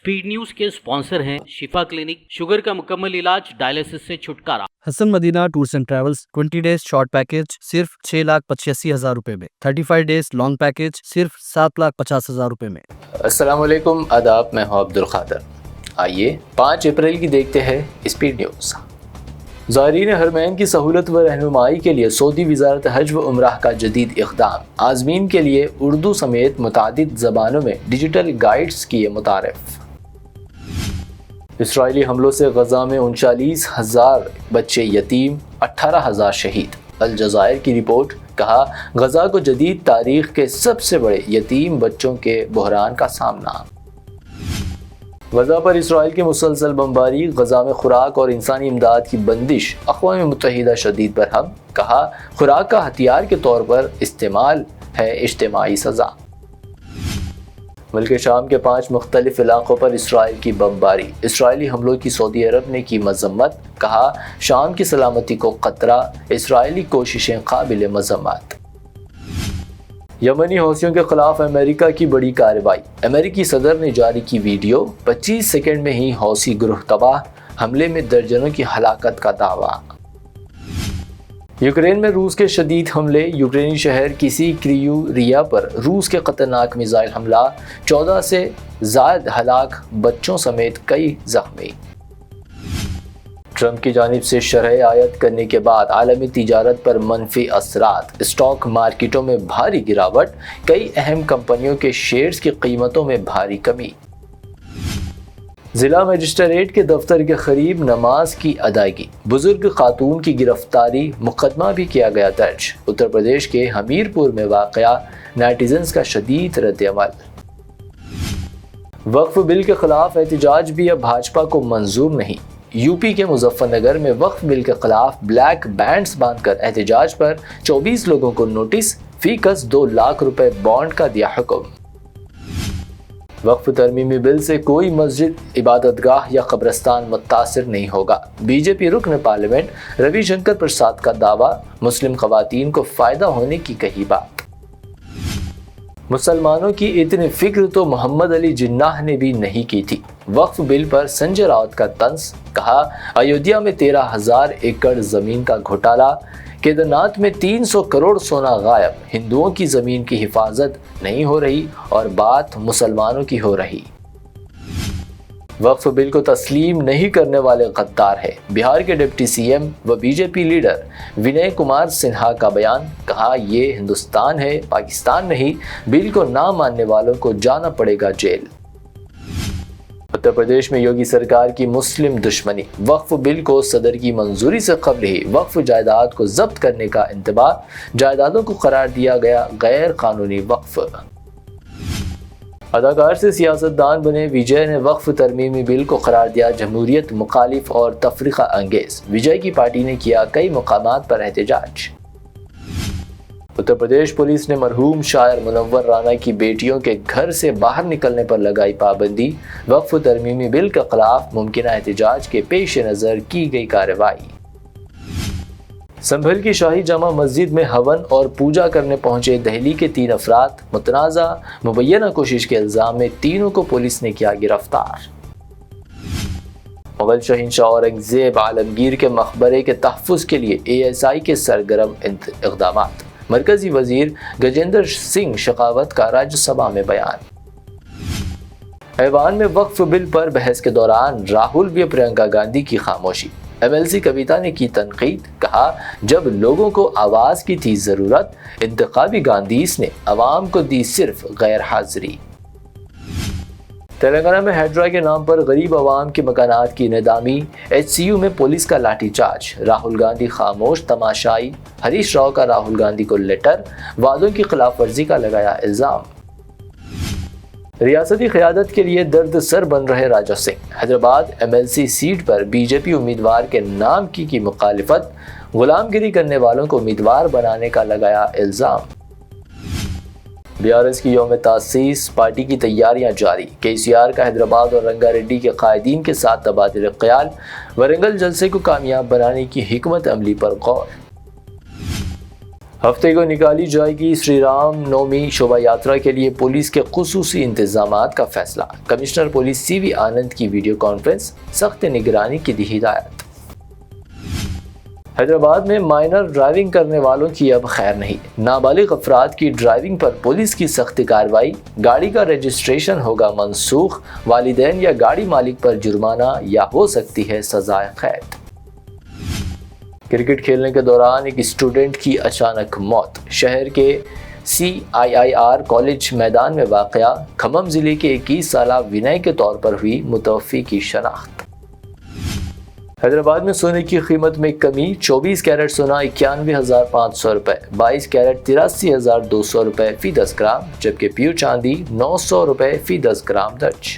Speed news के sponsor हैं शिफा clinic, sugar का मुकम्मल इलाज, डायलिसिस से छुटकारा। Hasan Madina tours and travels 20 days short package सिर्फ 6,85,000 रुपए में, 35 डेज लॉन्ग पैकेज सिर्फ 7,50,000 रुपए में। अस्सलाम वालेकुम, आदाब, मैं हूं अब्दुल खादर। आइए 5 अप्रैल की देखते हैं स्पीड न्यूज़। ज़ायरीन हरमैन की सहूलत व रहनुमाई के लिए सऊदी वज़ारत हज व उम्राह का जदीद इक़दाम। आज़मीन के लिए उर्दू समेत मुतादिद ज़बानों में डिजिटल गाइड्स किए मुतारिफ। इसराइली हमलों से गज़ा में 39,000 बच्चे यतीम, 18,000 शहीद। अल जज़ायर की रिपोर्ट, कहा गज़ा को जदीद तारीख़ के सबसे बड़े यतीम बच्चों के बहरान का सामना। गज़ा पर इसराइल की मुसलसल बमबारी, गज़ा में खुराक और इंसानी इमदाद की बंदिश, अक़वाम मुत्तहिदा शदीद बरहम। कहा खुराक का हथियार के तौर पर इस्तेमाल है इज्तिमाई सज़ा। मुल्क शाम के 5 मुख्तलिफ इलाक़ों पर इसराइल की बमबारी, इसराइली हमलों की सऊदी अरब ने की मज़म्मत। कहा शाम की सलामती को ख़तरा, इसराइली कोशिशें काबिल मज़म्मत। यमनी हौसियों के खिलाफ अमेरिका की बड़ी कार्रवाई, अमेरिकी सदर ने जारी की वीडियो। 25 सेकंड में ही हौसी ग्रुह तबाह, हमले में दर्जनों की हलाकत का दावा। यूक्रेन में रूस के शदीद हमले, यूक्रेनी शहर किसी क्रियूरिया पर रूस के खतरनाक मिसाइल हमला, 14 से ज़ायद हलाक, बच्चों समेत कई जख्मी। ट्रंप की जानिब से शरह आयत करने के बाद आलमी तिजारत पर मनफी असरात, स्टॉक मार्केटों में भारी गिरावट, कई अहम कंपनियों के शेयर्स की कीमतों में भारी कमी। जिला मजिस्ट्रेट के दफ्तर के करीब नमाज की अदायगी, बुजुर्ग खातून की गिरफ्तारी, मुकदमा भी किया गया दर्ज। उत्तर प्रदेश के हमीरपुर में वाक़या, नेटिजन्स का शदीद रद्द-ए-अमल। वक्फ बिल के खिलाफ एहतजाज भी अब भाजपा को मंजूर नहीं। यूपी के मुजफ्फरनगर में वक्फ बिल के खिलाफ ब्लैक बैंड्स बांधकर एहतजाज पर 24 लोगों को नोटिस, फीकस 2 लाख रुपए बॉन्ड का दिया हुक्म। वक्फ तरमीमी बिल से कोई मस्जिद, इबादतगाह या कब्रस्तान मुतासिर नहीं होगा। बीजेपी रुकन पार्लियामेंट रविशंकर प्रसाद का दावा, मुस्लिम खवातीन को फ़ायदा होने की कही बात। मुसलमानों की इतनी फिक्र तो मोहम्मद अली जिन्नाह ने भी नहीं की थी। वक्फ बिल पर संजय राउत का तंज, कहा अयोध्या में 13,000 एकड़ ज़मीन का घोटाला, केदारनाथ में 300 करोड़ सोना गायब, हिंदुओं की ज़मीन की हिफाजत नहीं हो रही और बात मुसलमानों की हो रही। वक्फ बिल को तस्लीम नहीं करने वाले गद्दार है, बिहार के डिप्टी सीएम व बीजेपी लीडर विनय कुमार सिन्हा का बयान। कहा ये हिंदुस्तान है, पाकिस्तान नहीं, बिल को ना मानने वालों को जाना पड़ेगा जेल। उत्तर प्रदेश में योगी सरकार की मुस्लिम दुश्मनी, वक्फ बिल को सदर की मंजूरी से कबल ही वक्फ जायदाद को जब्त करने का इंतबाह, जायदादों को करार दिया गया गैर कानूनी वक्फ। अदाकार से सियासतदान बने विजय ने वक्फ तरमीमी बिल को करार दिया जमहूरियत मुखालिफ और तफरीका अंगेज। विजय की पार्टी ने किया कई मकामात पर एहतजाज। उत्तर प्रदेश पुलिस ने मरहूम शायर मुनव्वर राना की बेटियों के घर से बाहर निकलने पर लगाई पाबंदी। वक्फ तरमीमी बिल के खिलाफ मुमकिन एहतजाज के पेश नज़र की गई कार्रवाई। संभल की शाही जामा मस्जिद में हवन और पूजा करने पहुंचे दिल्ली के 3 अफराद, मुतनाज़ा मुबैना कोशिश के इल्ज़ाम में तीनों को पुलिस ने किया गिरफ्तार। मुगल शहंशाह औरंगज़ेब आलमगीर के मकबरे के तहफ़्फ़ुज़ के लिए ASI के सरगर्म इक़दामात, मरकज़ी वज़ीर गजेंद्र सिंह शेखावत का राज्यसभा में बयान। ऐवान में वक्फ बिल पर बहस के दौरान राहुल व प्रियंका गांधी की खामोशी, MLC कविता ने की तनकीद। कहा जब लोगों को आवाज़ की थी ज़रूरत, इंतखाबी गांधीस ने अवाम को दी सिर्फ गैर हाजिरी। तेलंगाना में हैड्रा के नाम पर गरीब अवाम के मकानात की निदामी, HCU में पुलिस का लाठीचार्ज, राहुल गांधी खामोश तमाशाई, हरीश राव का राहुल गांधी को लेटर, वादों की खिलाफ वर्जी का लगाया इल्ज़ाम। रियासती क़यादत के लिए दर्द सर बन रहे राजा सिंह, हैदराबाद MLC सीट पर बीजेपी उम्मीदवार के नाम की मुखालिफत, गुलामगिरी करने वालों को उम्मीदवार बनाने का लगाया इल्ज़ाम। BRS की यौम तासीस, पार्टी की तैयारियां जारी, KCR का हैदराबाद और रंगारेड्डी के कायदीन के साथ तबादले ख्याल, वरंगल जलसे को कामयाब बनाने की हिकमत अमली पर गौर। ہفتے کو نکالی جائے گی श्री राम नवमी शोभा यात्रा के लिए पुलिस के खुसूसी इंतजामात का फैसला। कमिश्नर पुलिस CV आनंद की वीडियो कॉन्फ्रेंस, सख्त निगरानी की दी हिदायत। हैदराबाद में माइनर ड्राइविंग करने वालों की अब खैर नहीं। नाबालिग अफराद की ड्राइविंग पर पुलिस की सख्त कार्रवाई, गाड़ी का रजिस्ट्रेशन होगा मनसूख, वालिदैन या गाड़ी मालिक पर जुर्माना या हो सकती है सजाए कैद। क्रिकेट खेलने के दौरान एक स्टूडेंट की अचानक मौत। शहर के CIIR कॉलेज मैदान में वाक़या। खम्मम ज़िले के 21 साला विनय के तौर पर हुई मुतवफ़ी की शनाख्त। हैदराबाद में सोने की कीमत में कमी। 24 कैरेट सोना 91,500 रुपये, 22 कैरेट 83,200 रुपये फ़ी 10 ग्राम, जबकि प्योर चांदी 900 रुपये फ़ी 10 ग्राम दर्ज।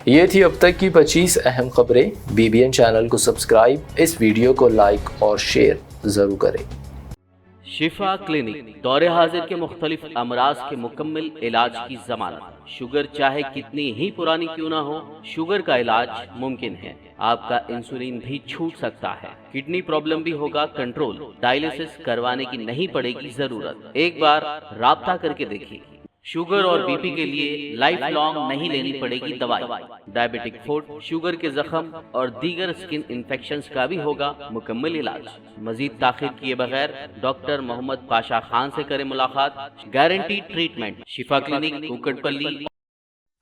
ये थी अब तक की 25 अहम खबरें। BBN चैनल को सब्सक्राइब, इस वीडियो को लाइक और शेयर ज़रूर करें। शिफा क्लिनिक दौरे हाजिर के मुख्तलिफ अमराज के मुकम्मल इलाज की जमानत। शुगर चाहे कितनी ही पुरानी क्यों ना हो, शुगर का इलाज मुमकिन है। आपका इंसुलिन भी छूट सकता है, किडनी प्रॉब्लम भी होगा कंट्रोल, डायलिसिस करवाने की नहीं पड़ेगी जरूरत। एक बार राब्ता करके देखिए। शुगर और BP के लिए लाइफ लॉन्ग नहीं लेनी पड़ेगी दवाई। डायबिटिक फुट, शुगर के जख्म और दीगर स्किन इन्फेक्शंस का भी होगा मुकम्मल इलाज। मजीद ताखीर किए बगैर डॉक्टर मोहम्मद पाशा खान से करें मुलाकात। Guarantee treatment. Shifa clinic, Kukatpally.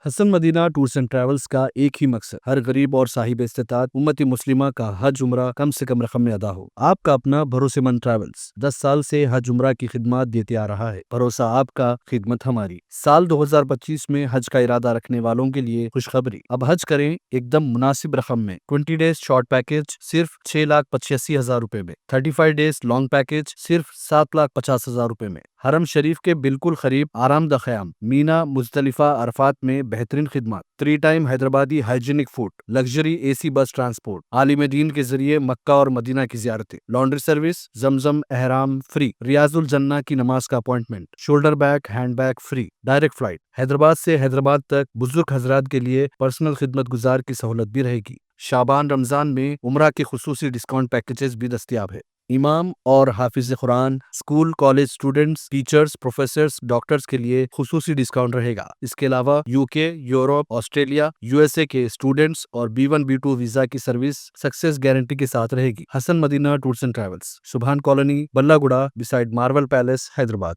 Hasan Madina tours and travels का एक ही मकसद, हर गरीब और साहिब इस्तेताअत उम्मती मुस्लिमा का हज उम्रा कम से कम रकम में अदा हो। आपका अपना भरोसेमंद ट्रैवल्स 10 साल से हज उम्रा की खिदमत देते आ रहा है। भरोसा आपका, खिदमत हमारी। साल 2025 में हज का इरादा रखने वालों के लिए खुशखबरी, अब हज करें एकदम मुनासिब रकम में। 20 डेज शॉर्ट पैकेज सिर्फ 6,85,000 रुपए में, 35 डेज लॉन्ग पैकेज सिर्फ 7,50,000 रुपए में। हरम शरीफ के बिल्कुल करीब आरामदा ख़याम, मीना, मुज़दलिफा, अरफात में बेहतरीन खिदमत, 3 time Hyderabadi hygienic food, luxury AC बस ट्रांसपोर्ट, आलिम दीन के जरिए मक्का और मदीना की ज़ियारतें, लॉन्ड्री सर्विस, जमजम एहराम फ्री, रियाजुल जन्ना की नमाज का appointment, shoulder bag, hand bag free, direct flight. Hyderabad से हैदराबाद तक बुजुर्ग हजरात के लिए पर्सनल खिदमत गुजार की सहूलत भी रहेगी। शाबान रमजान में उम्रा के खुसूसी डिस्काउंट पैकेजेस भी दस्तियाब है। इमाम और हाफिज कुरान, school college students, teachers, professors, doctors के लिए खुसूसी डिस्काउंट रहेगा। इसके अलावा UK, यूरोप, ऑस्ट्रेलिया, USA के स्टूडेंट्स और B1 B2 वीजा की सर्विस सक्सेस गारंटी के साथ रहेगी। Hasan Madina tours and travels, Subhan colony, Ballaguda, beside Marvel palace, Hyderabad.